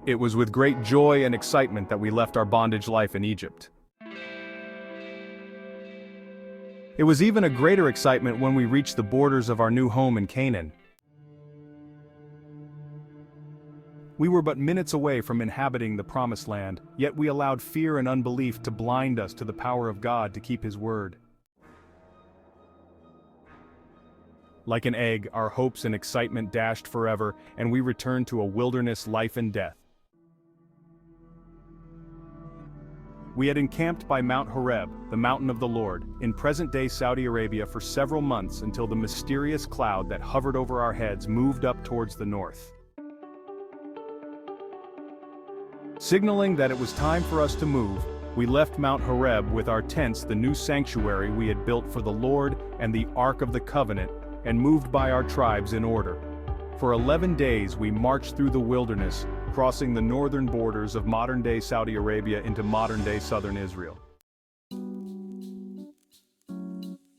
It was with great joy and excitement that we left our bondage life in Egypt. It was even a greater excitement when we reached the borders of our new home in Canaan. We were but minutes away from inhabiting the Promised Land, yet we allowed fear and unbelief to blind us to the power of God to keep His word. Like an egg, our hopes and excitement dashed forever, and we returned to a wilderness life and death. We had encamped by Mount Horeb, the mountain of the Lord, in present-day Saudi Arabia for several months until the mysterious cloud that hovered over our heads moved up towards the north. Signaling that it was time for us to move, we left Mount Horeb with our tents, the new sanctuary we had built for the Lord and the Ark of the Covenant, and moved by our tribes in order. For 11 days we marched through the wilderness, crossing the northern borders of modern-day Saudi Arabia into modern-day southern Israel.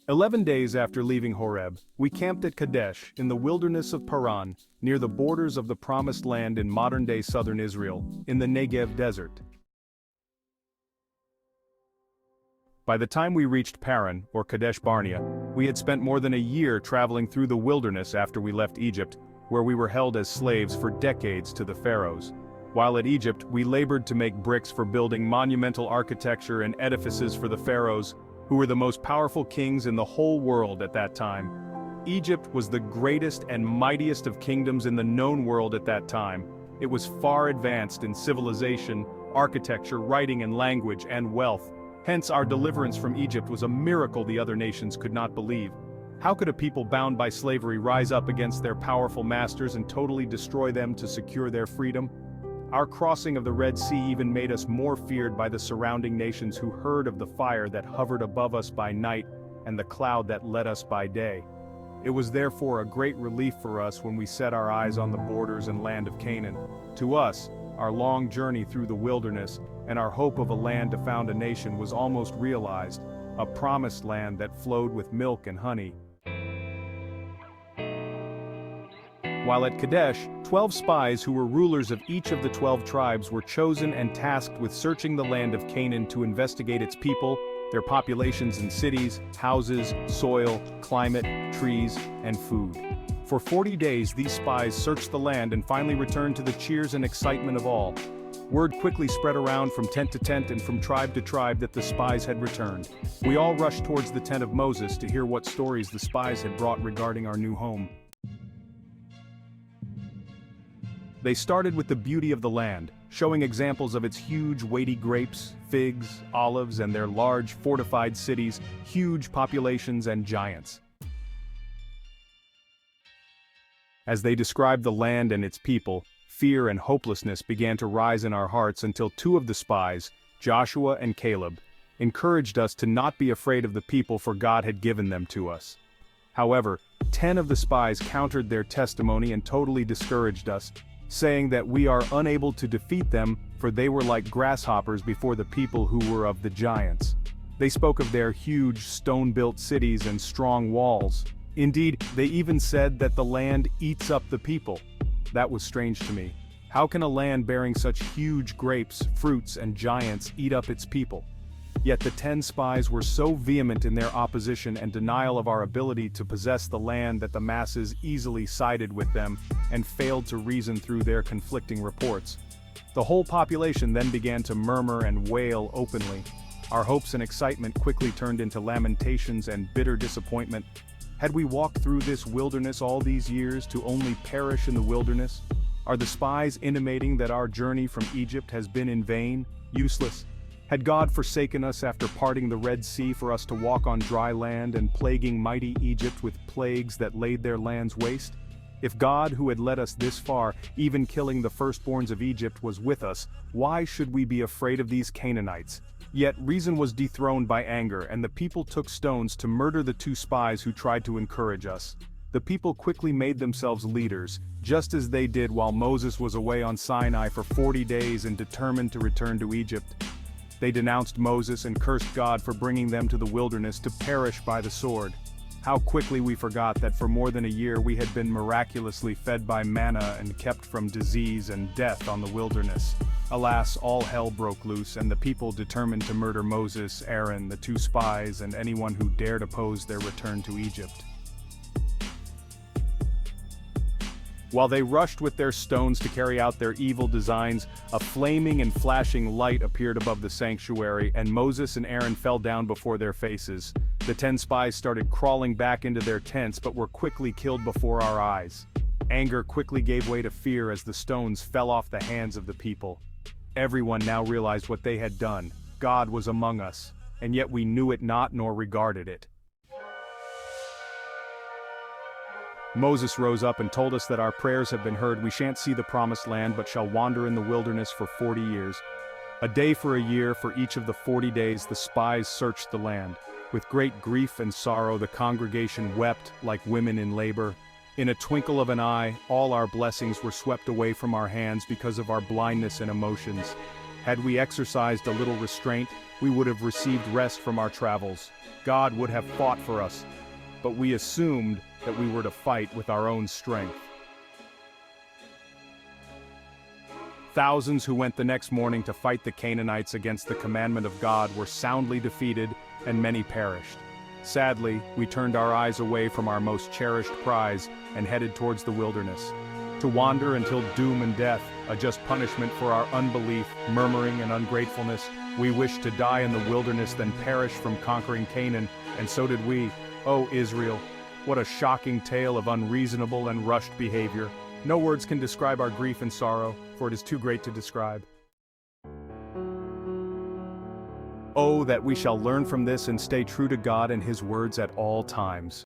11 days after leaving Horeb, we camped at Kadesh in the wilderness of Paran, near the borders of the Promised Land in modern-day southern Israel, in the Negev desert. By the time we reached Paran, or Kadesh Barnea, we had spent more than a year traveling through the wilderness after we left Egypt, where we were held as slaves for decades to the pharaohs. While at Egypt, we labored to make bricks for building monumental architecture and edifices for the pharaohs, who were the most powerful kings in the whole world at that time. Egypt was the greatest and mightiest of kingdoms in the known world at that time. It was far advanced in civilization, architecture, writing and language, and wealth. Hence our deliverance from Egypt was a miracle the other nations could not believe. How could a people bound by slavery rise up against their powerful masters and totally destroy them to secure their freedom? Our crossing of the Red Sea even made us more feared by the surrounding nations who heard of the fire that hovered above us by night and the cloud that led us by day. It was therefore a great relief for us when we set our eyes on the borders and land of Canaan. To us, our long journey through the wilderness and our hope of a land to found a nation was almost realized, a promised land that flowed with milk and honey. While at Kadesh, 12 spies who were rulers of each of the 12 tribes were chosen and tasked with searching the land of Canaan to investigate its people, their populations and cities, houses, soil, climate, trees, and food. For 40 days these spies searched the land and finally returned to the cheers and excitement of all. Word quickly spread around from tent to tent and from tribe to tribe that the spies had returned. We all rushed towards the tent of Moses to hear what stories the spies had brought regarding our new home. They started with the beauty of the land, showing examples of its huge weighty grapes, figs, olives, and their large fortified cities, huge populations, and giants. As they described the land and its people, fear and hopelessness began to rise in our hearts until two of the spies, Joshua and Caleb, encouraged us to not be afraid of the people for God had given them to us. However, 10 of the spies countered their testimony and totally discouraged us, saying that we are unable to defeat them, for they were like grasshoppers before the people who were of the giants. They spoke of their huge stone-built cities and strong walls. Indeed, they even said that the land eats up the people. That was strange to me. How can a land bearing such huge grapes, fruits, and giants eat up its people? Yet the 10 spies were so vehement in their opposition and denial of our ability to possess the land that the masses easily sided with them and failed to reason through their conflicting reports. The whole population then began to murmur and wail openly. Our hopes and excitement quickly turned into lamentations and bitter disappointment. Had we walked through this wilderness all these years to only perish in the wilderness? Are the spies intimating that our journey from Egypt has been in vain, useless? Had God forsaken us after parting the Red Sea for us to walk on dry land and plaguing mighty Egypt with plagues that laid their lands waste? If God, who had led us this far, even killing the firstborns of Egypt, was with us, why should we be afraid of these Canaanites? Yet reason was dethroned by anger, and the people took stones to murder the two spies who tried to encourage us. The people quickly made themselves leaders, just as they did while Moses was away on Sinai for 40 days and determined to return to Egypt. They denounced Moses and cursed God for bringing them to the wilderness to perish by the sword. How quickly we forgot that for more than a year we had been miraculously fed by manna and kept from disease and death on the wilderness. Alas, all hell broke loose, and the people determined to murder Moses, Aaron, the two spies, and anyone who dared oppose their return to Egypt. While they rushed with their stones to carry out their evil designs, a flaming and flashing light appeared above the sanctuary, and Moses and Aaron fell down before their faces. The 10 spies started crawling back into their tents but were quickly killed before our eyes. Anger quickly gave way to fear as the stones fell off the hands of the people. Everyone now realized what they had done. God was among us, and yet we knew it not nor regarded it. Moses rose up and told us that our prayers have been heard. We shan't see the promised land but shall wander in the wilderness for 40 years. A day for a year, for each of the 40 days the spies searched the land. With great grief and sorrow the congregation wept like women in labor. In a twinkle of an eye, all our blessings were swept away from our hands because of our blindness and emotions. Had we exercised a little restraint, we would have received rest from our travels. God would have fought for us, but we assumed that we were to fight with our own strength. Thousands who went the next morning to fight the Canaanites against the commandment of God were soundly defeated, and many perished. Sadly, we turned our eyes away from our most cherished prize and headed towards the wilderness. To wander until doom and death, a just punishment for our unbelief, murmuring, and ungratefulness. We wished to die in the wilderness than perish from conquering Canaan, and so did we. O Israel, what a shocking tale of unreasonable and rushed behavior. No words can describe our grief and sorrow, for it is too great to describe. Oh, that we shall learn from this and stay true to God and His words at all times.